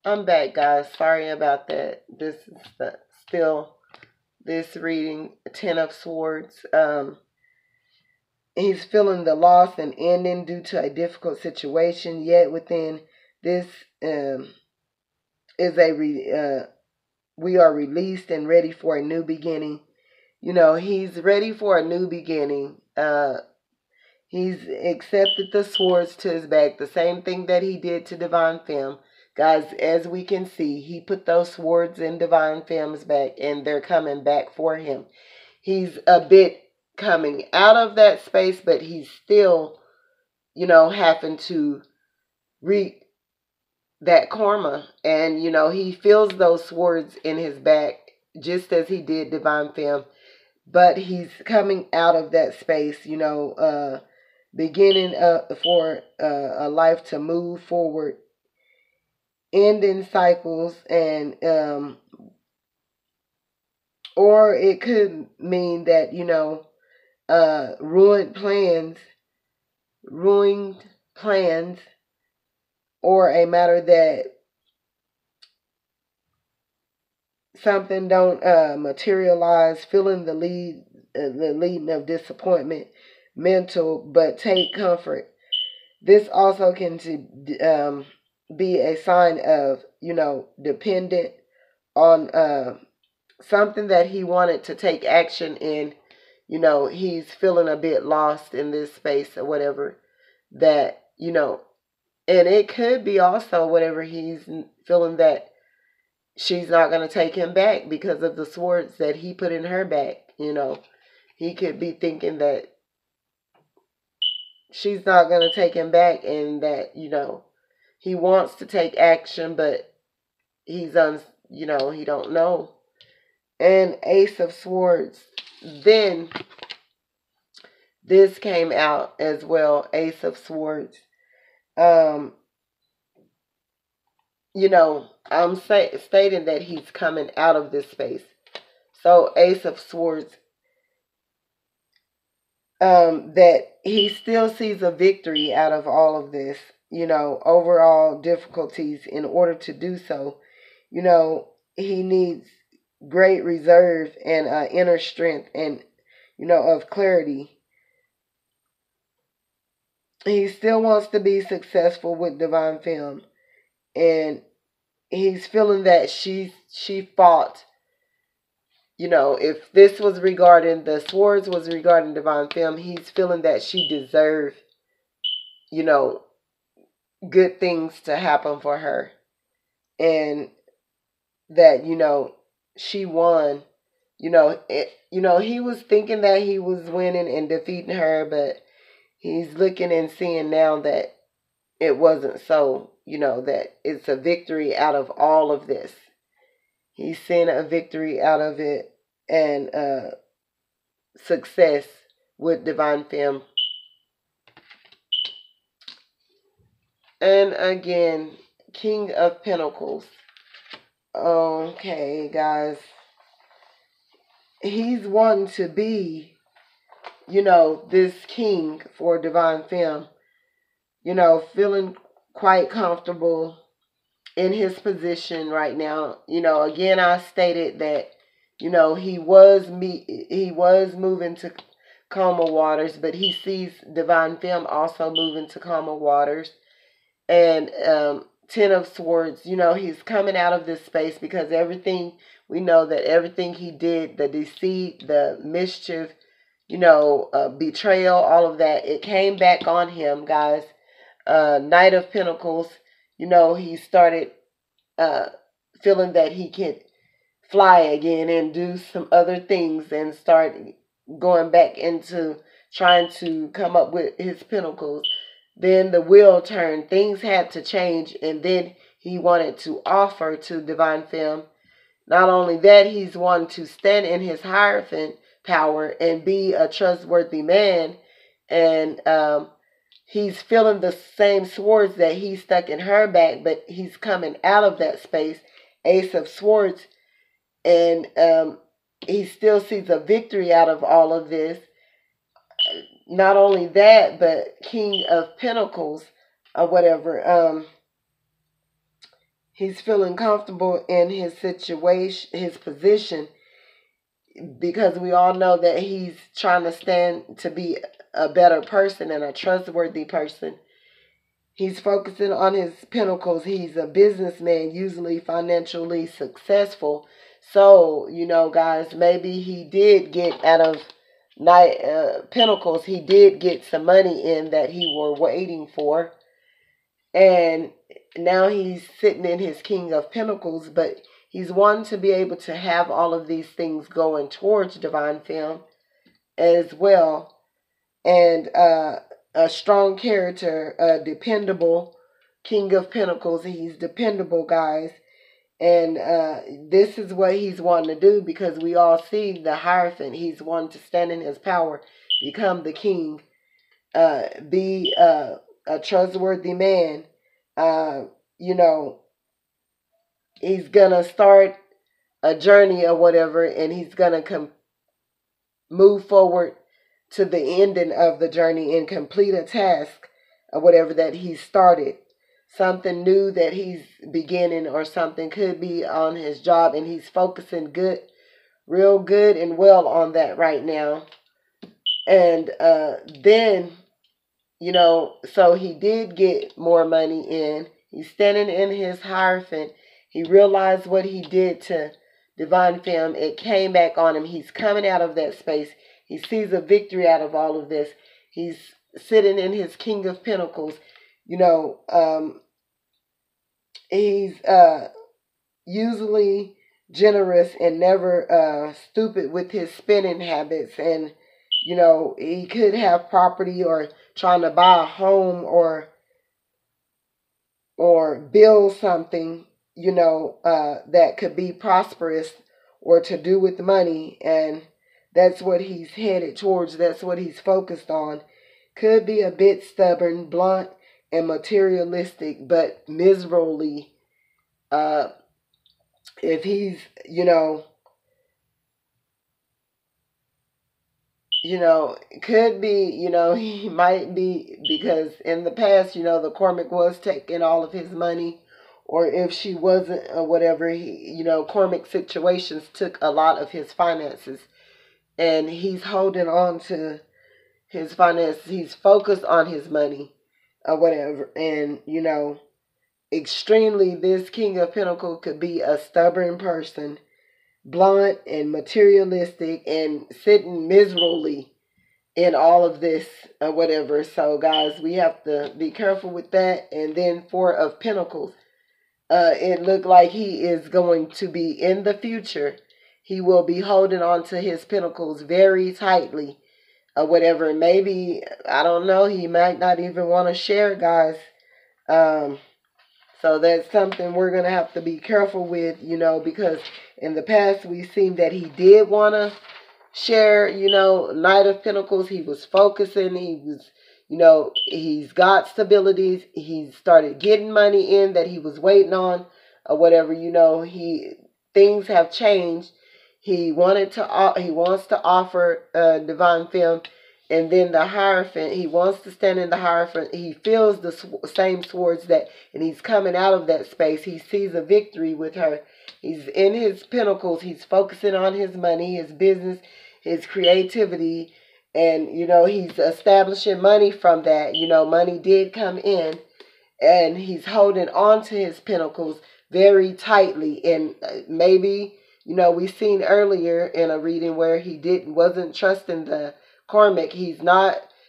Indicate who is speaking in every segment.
Speaker 1: I'm back, guys. Sorry about that. This is still this reading, Ten of Swords. He's feeling the loss and ending due to a difficult situation. Yet within this is we are released and ready for a new beginning. He's ready for a new beginning. He's accepted the swords to his back, the same thing that he did to Divine Femme. Guys, as we can see, he put those swords in Divine Femme's back, and they're coming back for him. He's a bit coming out of that space, but he's still, having to reap that karma. And, he feels those swords in his back, just as he did Divine Femme. But he's coming out of that space, beginning for a life to move forward, ending cycles, and or it could mean that ruined plans, or a matter that something don't materialize, feeling the leading of disappointment, mental, but take comfort. This also can be a sign of, dependent on something that he wanted to take action in. He's feeling a bit lost in this space or whatever that, and it could be also whatever he's feeling that she's not going to take him back because of the swords that he put in her back. He could be thinking that she's not going to take him back, and that, he wants to take action, but he don't know. And Ace of Swords. Then this came out as well, Ace of Swords. I'm stating that he's coming out of this space. So Ace of Swords, that he still sees a victory out of all of this, overall difficulties. In order to do so, he needs great reserve and inner strength and, of clarity. He still wants to be successful with Divine Femme, and he's feeling that she fought. If this was regarding the swords was regarding Divine Femme, he's feeling that she deserved, good things to happen for her, and that she won. He was thinking that he was winning and defeating her, but he's looking and seeing now that it wasn't so. That it's a victory out of all of this. He's seeing a victory out of it, and success with Divine Femme. And again, King of Pentacles. Okay, guys. He's wanting to be, this king for Divine Femme. Feeling quite comfortable in his position right now. Again, I stated that, he was moving to calmer waters, but he sees Divine Femme also moving to calmer waters. And Ten of Swords, he's coming out of this space because we know that everything he did, the deceit, the mischief, betrayal, all of that, it came back on him, guys. Knight of Pentacles, he started feeling that he could fly again and do some other things and start going back into trying to come up with his pentacles. Then the wheel turned. Things had to change, and then he wanted to offer to Divine Femme. Not only that, he's wanting to stand in his Hierophant power and be a trustworthy man. And he's feeling the same swords that he stuck in her back, but he's coming out of that space, Ace of Swords. And he still sees a victory out of all of this. Not only that, but King of Pentacles or whatever. he's feeling comfortable in his situation, his position, because we all know that he's trying to stand to be a better person and a trustworthy person. He's focusing on his pinnacles. He's a businessman, usually financially successful. So, guys, maybe he did get out of Pinnacles, he did get some money in that he were waiting for. And now he's sitting in his King of Pentacles, but he's wanting to be able to have all of these things going towards Divine Femme as well. And a strong character, a dependable King of Pentacles. He's dependable, guys. And this is what he's wanting to do, because we all see the Hierophant. He's wanting to stand in his power, become the king, be a trustworthy man. You know, he's going to start a journey or whatever, and he's going to move forward to the ending of the journey and complete a task or whatever that he started. Something new that he's beginning, or something could be on his job, and he's focusing real good and well on that right now. And then, so he did get more money in. He's standing in his Hierophant. He realized what he did to Divine Femme. It came back on him. He's coming out of that space. He sees a victory out of all of this. He's sitting in his King of Pentacles. He's usually generous and never stupid with his spending habits. And, he could have property, or trying to buy a home, or build something, that could be prosperous or to do with money. And that's what he's headed towards. That's what he's focused on. Could be a bit stubborn, blunt, and materialistic, but miserably, if he's, could be, he might be, because in the past, the Cormac was taking all of his money, or if she wasn't, or whatever, Cormac situations took a lot of his finances, and he's holding on to his finances. He's focused on his money, or whatever. And, extremely, this King of Pentacles could be a stubborn person, blunt and materialistic, and sitting miserably in all of this, or whatever. So, guys, we have to be careful with that. And then Four of Pentacles. It looked like he is going to be, in the future, he will be holding on to his pentacles very tightly, or whatever. Maybe, I don't know, he might not even want to share, guys. So that's something we're going to have to be careful with, because in the past we've seen that he did want to share, Knight of Pentacles. He was focusing. He was, he's got stability. He started getting money in that he was waiting on, or whatever. Things have changed. He wants to offer Divine Femme. And then the Hierophant, he wants to stand in the Hierophant. He feels the same swords and he's coming out of that space. He sees a victory with her. He's in his Pentacles. He's focusing on his money, his business, his creativity. And, he's establishing money from that. Money did come in. And he's holding on to his Pentacles very tightly. And maybe, we've seen earlier in a reading where he wasn't trusting the Cormac.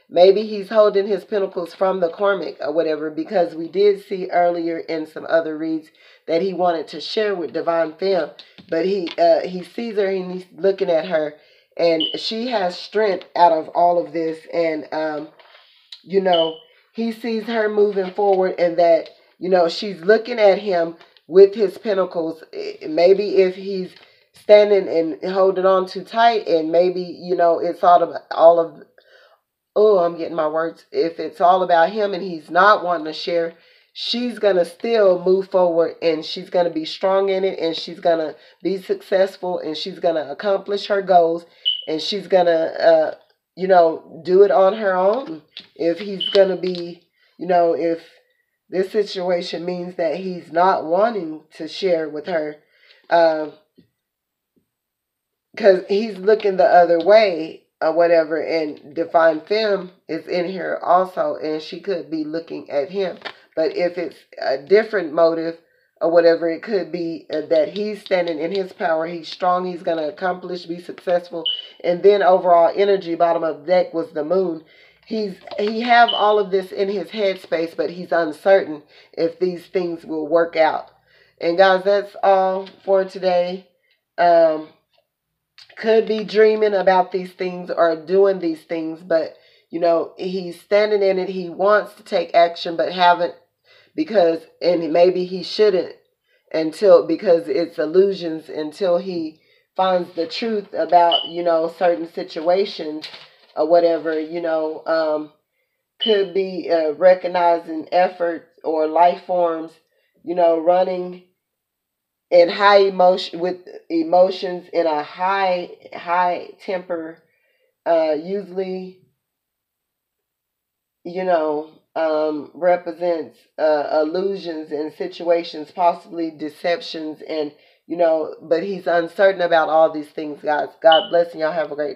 Speaker 1: Maybe he's holding his Pentacles from the Cormac or whatever, because we did see earlier in some other reads that he wanted to share with Divine Femme, but he sees her and he's looking at her, and she has strength out of all of this. And he sees her moving forward, and that she's looking at him with his Pentacles. Maybe if he's standing and holding on too tight, and maybe, it's I'm getting my words. If it's all about him and he's not wanting to share, she's going to still move forward, and she's going to be strong in it, and she's going to be successful, and she's going to accomplish her goals, and she's going to, do it on her own. If he's going to be, if This situation means that he's not wanting to share with her, because he's looking the other way or whatever. And Divine Femme is in here also, and she could be looking at him. But if it's a different motive or whatever, it could be that he's standing in his power. He's strong. He's going to accomplish, be successful. And then overall energy, bottom of deck was the moon. He have all of this in his headspace, but he's uncertain if these things will work out. And guys, that's all for today. Could be dreaming about these things or doing these things, but he's standing in it. He wants to take action, but haven't, and maybe he shouldn't because it's illusions until he finds the truth about certain situations or whatever. Could be recognizing effort or life forms, running in high emotion, with emotions in a high temper, usually represents illusions and situations, possibly deceptions, and but he's uncertain about all these things, guys. God bless, and y'all have a great night.